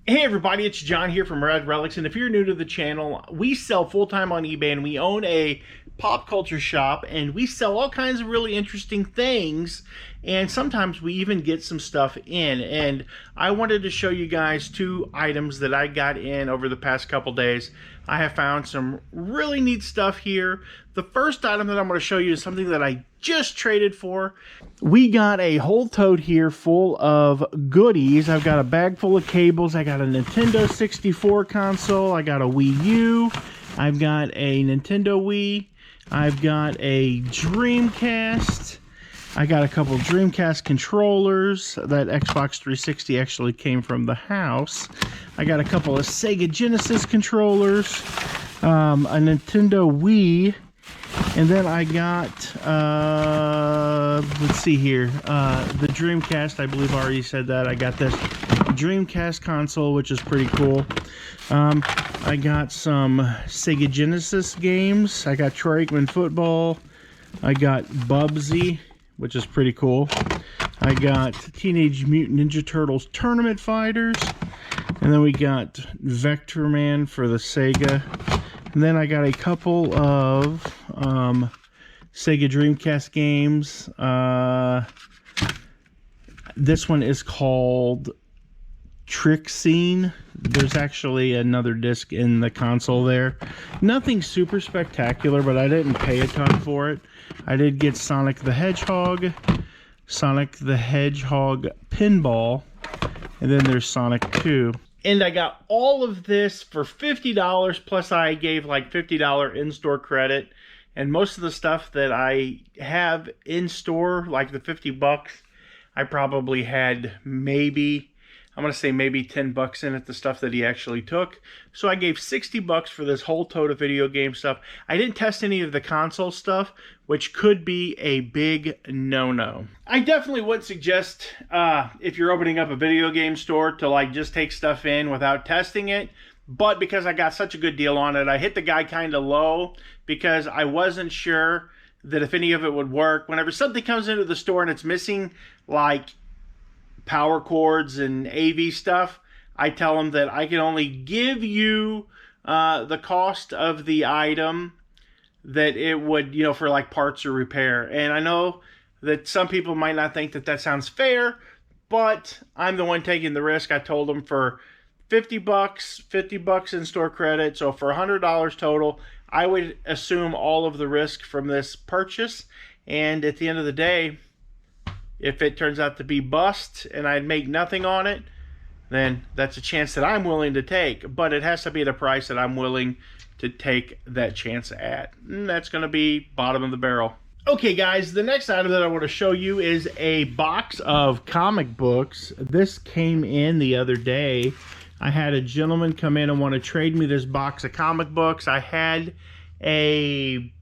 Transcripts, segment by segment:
Hey everybody, it's John here from Red Relics, and if you're new to the channel, we sell full-time on eBay and we own a pop culture shop and we sell all kinds of really interesting things, and sometimes we even get some stuff in. And I wanted to show you guys two items that I got in over the past couple days. I have found some really neat stuff here. The first item that I'm going to show you is something that I just traded for. We got a whole tote here full of goodies. I've got a bag full of cables. I got a Nintendo 64 console. I got a Wii U. I've got a Nintendo Wii. I've got a Dreamcast. I got a couple Dreamcast controllers. That Xbox 360 actually came from the house. I got a couple of Sega Genesis controllers, a Nintendo Wii, and then I got, let's see here, the Dreamcast. I believe I already said that. I got this Dreamcast console, which is pretty cool. I got some Sega Genesis games. I got Troy Aikman Football. I got Bubsy, which is pretty cool. I got Teenage Mutant Ninja Turtles Tournament Fighters. And then we got Vector Man for the Sega. And then I got a couple of Sega Dreamcast games. This one is called Trick Scene. There's actually another disc in the console there. Nothing super spectacular, but I didn't pay a ton for it. I did get Sonic the Hedgehog Pinball, and then there's Sonic 2. And I got all of this for $50, plus I gave like $50 in-store credit. And most of the stuff that I have in store, like the 50 bucks, I probably had maybe, I'm going to say maybe 10 bucks in it, the stuff that he actually took. So I gave 60 bucks for this whole tote of video game stuff. I didn't test any of the console stuff, which could be a big no-no. I definitely would suggest, if you're opening up a video game store, to like just take stuff in without testing it. But because I got such a good deal on it, I hit the guy kind of low because I wasn't sure that if any of it would work. Whenever something comes into the store and it's missing like power cords and AV stuff, I tell them that I can only give you the cost of the item that it would, you know, for like parts or repair. And I know that some people might not think that that sounds fair, but I'm the one taking the risk. I told them for 50 bucks in store credit, so for $100 total, I would assume all of the risk from this purchase. And at the end of the day, if it turns out to be bust and I'd make nothing on it, then that's a chance that I'm willing to take. But it has to be at a price that I'm willing to take that chance at. And that's going to be bottom of the barrel. Okay guys, the next item that I want to show you is a box of comic books. This came in the other day. I had a gentleman come in and want to trade me this box of comic books. I had a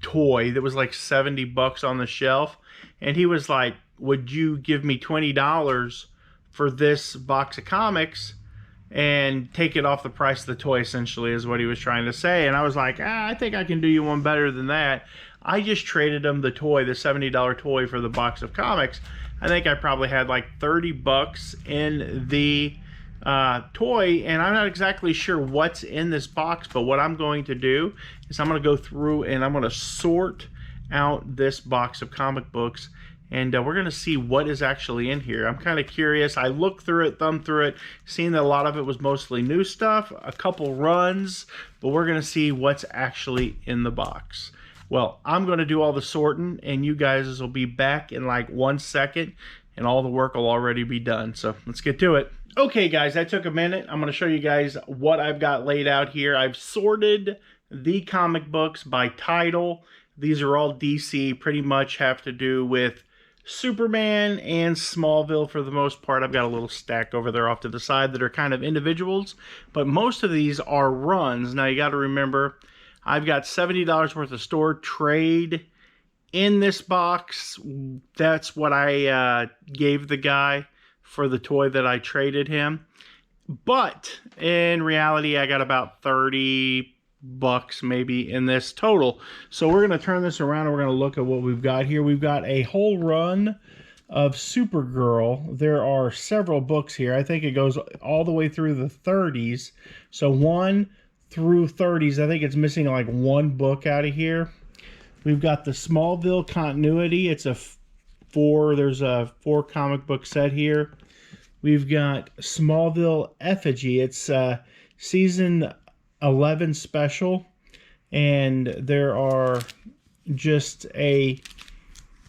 toy that was like 70 bucks on the shelf, and he was like, would you give me $20 for this box of comics and take it off the price of the toy, essentially, is what he was trying to say. And I was like, I think I can do you one better than that. I just traded him the toy, the $70 toy, for the box of comics. I think I probably had like 30 bucks in the toy, and I'm not exactly sure what's in this box, but what I'm going to do is I'm going to go through and I'm going to sort out this box of comic books, and we're going to see what is actually in here. I'm kind of curious. I looked through it, thumbed through it, seeing that a lot of it was mostly new stuff, a couple runs, but we're going to see what's actually in the box. Well, I'm going to do all the sorting, and you guys will be back in like 1 second, and all the work will already be done. So let's get to it. Okay guys, that took a minute. I'm going to show you guys what I've got laid out here. I've sorted the comic books by title. These are all DC, pretty much have to do with Superman and Smallville for the most part. I've got a little stack over there off to the side that are kind of individuals, but most of these are runs. Now you got to remember, I've got $70 worth of store trade in this box. That's what I gave the guy for the toy that I traded him. But in reality, I got about 30 bucks maybe in this total. So we're going to turn this around and we're going to look at what we've got here. We've got a whole run of Supergirl. There are several books here. I think it goes all the way through the 30s. So 1 through 30s. I think it's missing like 1 book out of here. We've got the Smallville continuity. It's there's a 4 comic book set here. We've got Smallville Effigy. It's season 11 special, and there are just a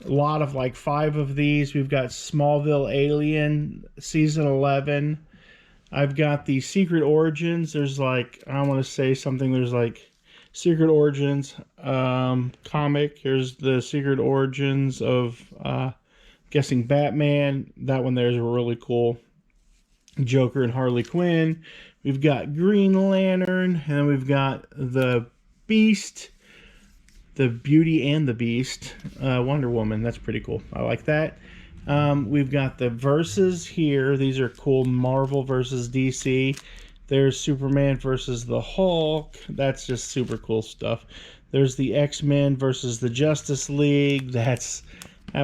lot of like 5 of these. We've got Smallville Alien season 11. I've got the Secret Origins. There's like, I want to say something, there's like Secret Origins comic. Here's the Secret Origins of guessing Batman. That one there is really cool. Joker and Harley Quinn. We've got Green Lantern, and then we've got the Beast, the Beauty and the Beast, Wonder Woman. That's pretty cool. I like that. We've got the verses here. These are cool. Marvel versus DC. There's Superman versus the Hulk. That's just super cool stuff. There's the X-Men versus the Justice League. That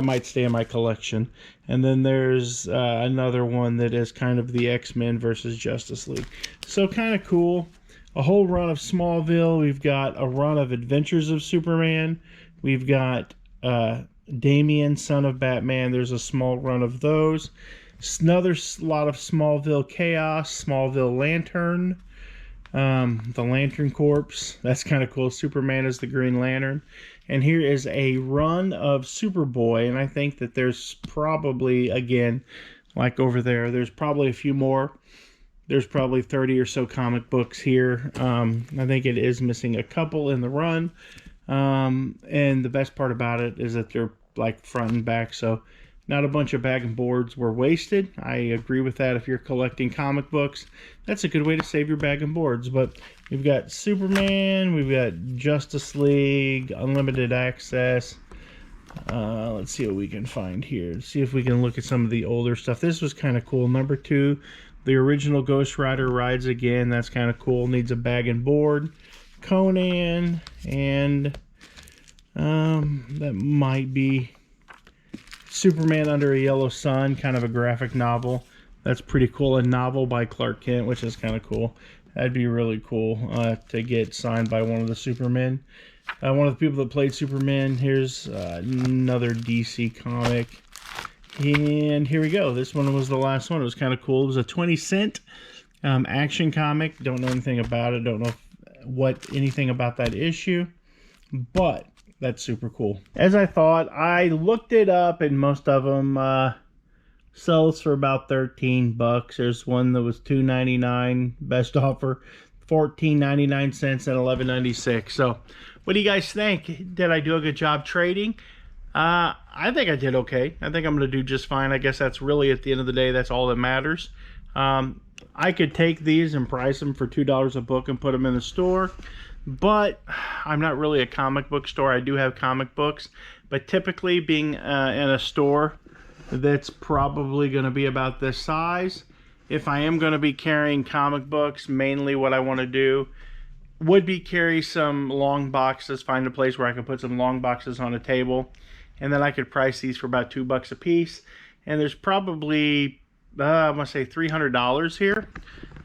might stay in my collection. And then there's another one that is kind of the X-Men versus Justice League. So kind of cool. A whole run of Smallville. We've got a run of Adventures of Superman. We've got Damian, Son of Batman. There's a small run of those. Another lot of Smallville Chaos. Smallville Lantern. The Lantern Corps. That's kind of cool. Superman is the Green Lantern. And here is a run of Superboy. And I think that there's probably, again, like over there, there's probably a few more. There's probably 30 or so comic books here. I think it is missing a couple in the run. And the best part about it is that they're like front and back. So not a bunch of bag and boards were wasted. I agree with that. If you're collecting comic books, that's a good way to save your bag and boards. But we've got Superman, we've got Justice League, Unlimited Access. Let's see what we can find here. Let's see if we can look at some of the older stuff. This was kind of cool. Number 2, the original Ghost Rider rides again. That's kind of cool. Needs a bag and board. Conan, and that might be Superman Under a Yellow Sun, kind of a graphic novel. That's pretty cool. A novel by Clark Kent, which is kind of cool. That'd be really cool to get signed by one of the Supermen. One of the people that played Superman. Here's another DC comic. And here we go. This one was the last one. It was kind of cool. It was a 20-cent action comic. Don't know anything about it. Don't know anything about that issue. But that's super cool. As I thought, I looked it up, and most of them sells for about 13 bucks. There's one that was $2.99, best offer, $14.99 and $11.96. So what do you guys think? Did I do a good job trading? I think I did okay. I think I'm going to do just fine. I guess that's really, at the end of the day, that's all that matters. I could take these and price them for $2 a book and put them in the store, but I'm not really a comic book store. I do have comic books, but typically being in a store that's probably going to be about this size, if I am going to be carrying comic books, mainly what I want to do would be carry some long boxes, find a place where I can put some long boxes on a table, and then I could price these for about $2 a piece. And there's probably, I want to say $300 here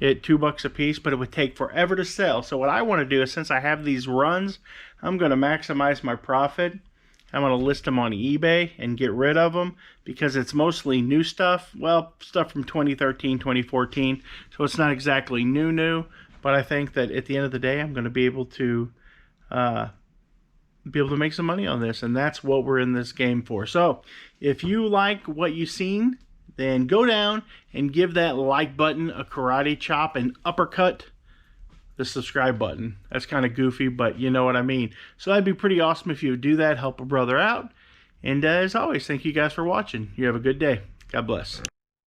at $2 a piece, but it would take forever to sell. So what I want to do is, since I have these runs, I'm going to maximize my profit. I'm going to list them on eBay and get rid of them, because it's mostly new stuff. Well, stuff from 2013, 2014. So it's not exactly new, but I think that at the end of the day, I'm going to be able to make some money on this, and that's what we're in this game for. So if you like what you've seen, then go down and give that like button a karate chop and uppercut the subscribe button. That's kind of goofy, but you know what I mean. So that'd be pretty awesome if you would do that, help a brother out. And as always, thank you guys for watching. You have a good day. God bless.